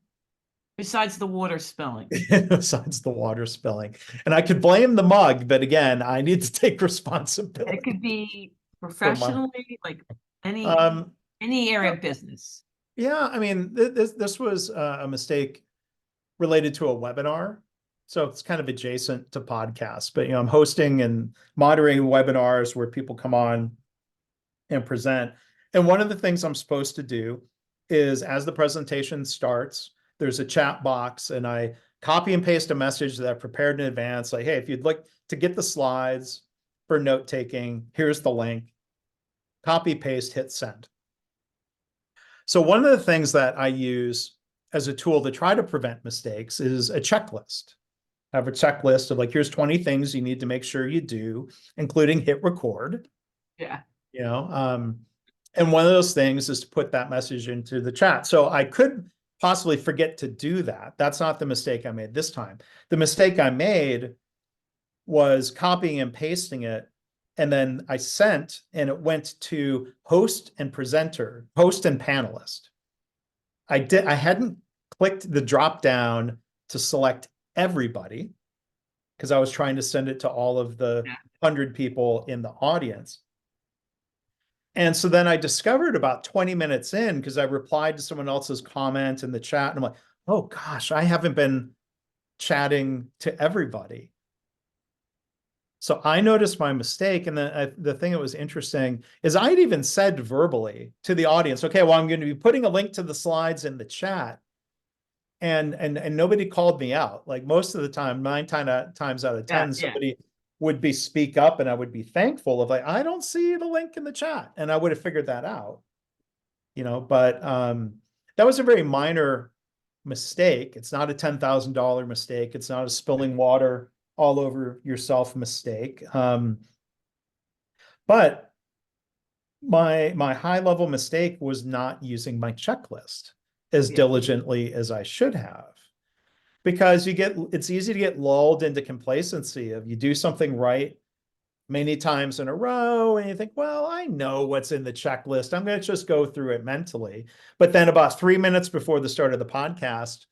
Besides the water spilling. besides the water spilling. And I could blame the mug, but again, I need to take It responsibility could be for my professionally, like any um any area of business. yeah, I mean, this was a mistake related to a webinar. So it's kind of adjacent to podcasts, but I'm hosting and moderating webinars where people come on and present. And one of the things I'm supposed to do is, as the presentation starts, there's a chat box, and I copy and paste a message that I prepared in advance. Like, hey, if you'd like to get the slides for note taking, here's the link. Copy, paste, hit send. So one of the things that I use as a tool to try to prevent mistakes is a checklist. I have a checklist of, like, here's 20 things you need to make sure you do, including hit record. Yeah. And one of those things is to put that message into the chat. So I could possibly forget to do that. That's not the mistake I made this time. The mistake I made was copying and pasting it. And then I sent, and it went to host and presenter, host and panelist. I hadn't clicked the drop down to select everybody because I was trying to send it to all of the 100 people in the audience. And so then I discovered about 20 minutes in, because I replied to someone else's comment in the chat, and I'm like, oh gosh, I haven't been chatting to everybody. So I noticed my mistake. And then the thing that was interesting is I'd even said verbally to the audience, okay, well, I'm going to be putting a link to the slides in the chat. And nobody called me out. Like, most of the time, 9 times out of 10, somebody would speak up, and I would be thankful of, like, I don't see the link in the chat, and I would have figured that out, but that was a very minor mistake. It's not a $10,000 mistake. It's not a spilling water all over yourself mistake. But my high level mistake was not using my checklist as diligently as I should have. Because it's easy to get lulled into complacency of, you do something right many times in a row and you think, well, I know what's in the checklist, I'm going to just go through it mentally. But then about 3 minutes before the start of the podcast,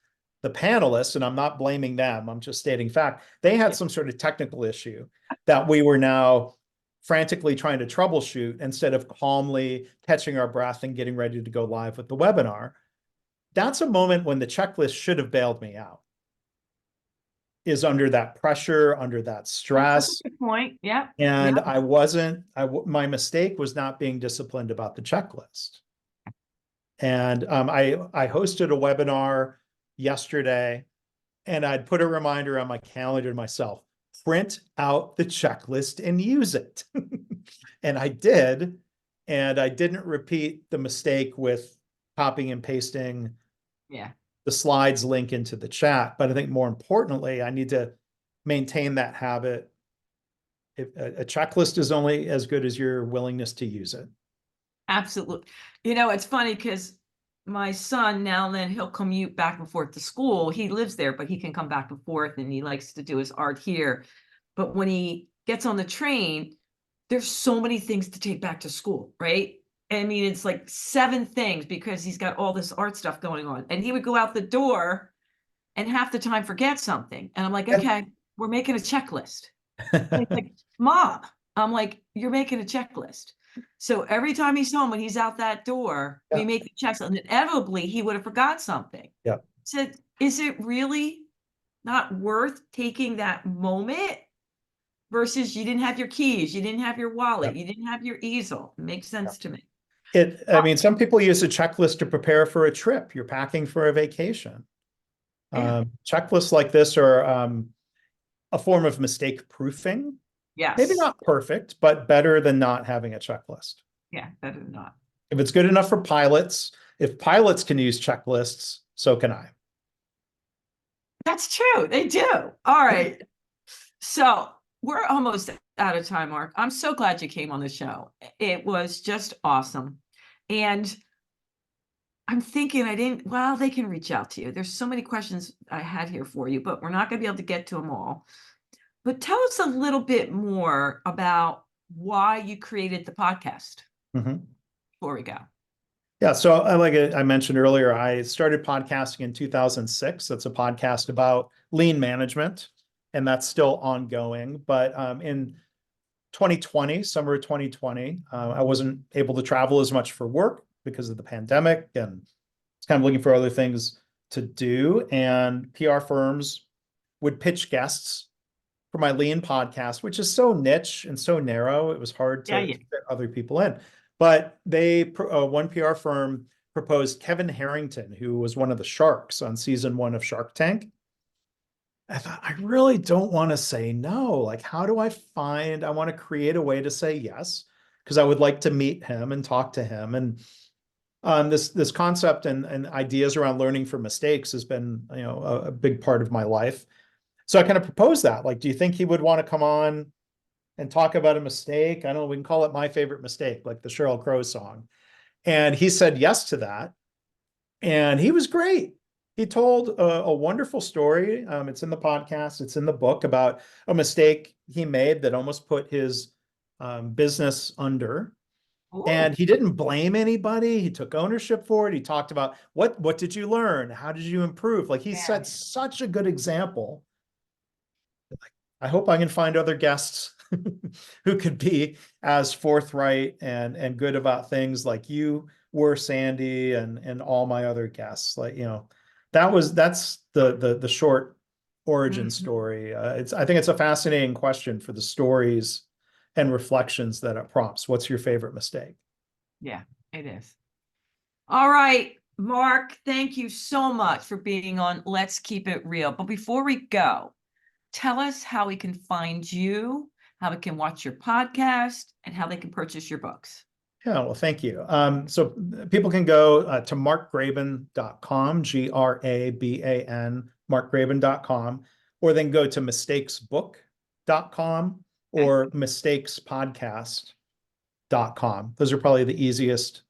the panelists, and I'm not blaming them, I'm just stating fact, they had some sort of technical issue that we were now frantically trying to troubleshoot instead of calmly catching our breath and getting ready to go live with the webinar. That's a moment when the checklist should have bailed me out. Is under that pressure, under that stress. That's a good point. Yeah. And I wasn't, my mistake was not being disciplined about the checklist. And I hosted a webinar yesterday, and I'd put a reminder on my calendar to myself, print out the checklist and use it. And I did, and I didn't repeat the mistake with copying and pasting the slides link into the chat. But I think more importantly, I need to maintain that habit. A checklist is only as good as your willingness to use it. Absolutely. It's funny because my son, now and then, he'll commute back and forth to school. He lives there, but he can come back and forth, and he likes to do his art here. But when he gets on the train, there's so many things to take back to school, right? I mean, it's like 7 things because he's got all this art stuff going on. And he would go out the door and half the time forget something. And I'm like, okay, we're making a checklist. He's like, Mom, I'm like, you're making a checklist. So every time he's home, when he's out that door, we make the checklist. And inevitably, he would have forgot something. Yeah. Said, is it really not worth taking that moment versus you didn't have your keys, you didn't have your wallet, Yeah. you didn't have your easel. It makes sense to me. I mean, some people use a checklist to prepare for a trip. You're packing for a vacation. Yeah. Checklists like this are a form of mistake proofing. Maybe Yes. not perfect, but better than not having a checklist. Yeah, better than not. If it's good enough for pilots, if pilots can use checklists, so can I. That's true. They do. All right. So we're almost out of time, Mark. I'm so glad you came on the show. It was just awesome. And I'm thinking well, they can reach out to you. There's so many questions I had here for you, but we're not going to be able to get to them all. But tell us a little bit more about why you created the podcast before we go. Yeah, so like I mentioned earlier, I started podcasting in 2006. That's a podcast about lean management, and that's still ongoing. But in 2020, summer of 2020, I wasn't able to travel as much for work because of the pandemic, and was kind of looking for other things to do. And PR firms would pitch guests for my lean podcast, which is so niche and so narrow. It was hard to fit other people in. But one PR firm proposed Kevin Harrington, who was one of the sharks on season 1 of Shark Tank. I thought, I really don't want to say no. Like, how do I want to create a way to say yes, because I would like to meet him and talk to him. And this concept and ideas around learning from mistakes has been, a big part of my life. So I kind of proposed that, like, do you think he would want to come on and talk about a mistake? I don't know, we can call it My Favorite Mistake, like the Sheryl Crow song. And he said yes to that. And he was great. He told a wonderful story. It's in the podcast, it's in the book, about a mistake he made that almost put his business under. And he didn't blame anybody. He took ownership for it. He talked about what did you learn? How did you improve? Like, he set such a good example. I hope I can find other guests who could be as forthright and good about things like you were, Sandy, and all my other guests. Like, that's the short origin story. I think it's a fascinating question for the stories and reflections that it prompts. What's your favorite mistake? Yeah, it is. All right, Mark, thank you so much for being on Let's Keep It Real. But before we go, tell us how we can find you, how we can watch your podcast, and how they can purchase your books. Yeah, well, thank you. So people can go to markgraban.com, Graban, markgraban.com, or then go to mistakesbook.com or mistakespodcast.com. Those are probably the easiest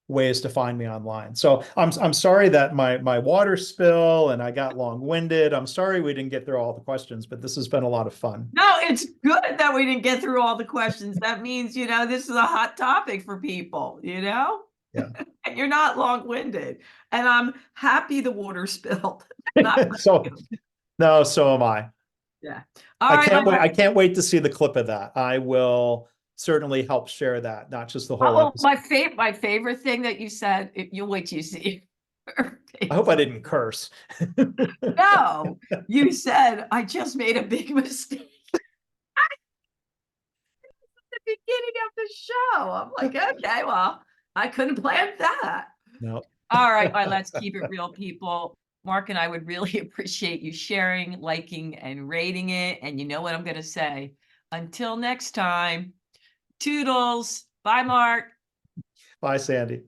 ways to find me online. So I'm sorry that my water spill and I got long-winded. I'm sorry we didn't get through all the questions, but this has been a lot of fun. No, it's good that we didn't get through all the questions. That means, this is a hot topic for people, Yeah. And you're not long-winded. And I'm happy the water spilled. Not so am I. Yeah. I can't wait to see the clip of that. I will certainly help share that, not just the whole episode. My favorite thing that you said, you'll wait till you see. I hope I didn't curse. No, you said, I just made a big mistake. At the beginning of the show. I'm like, okay, well, I couldn't plan that. No. All right, let's keep it real, people. Mark and I would really appreciate you sharing, liking, and rating it. And you know what I'm going to say. Until next time, toodles. Bye, Mark. Bye, Sandy.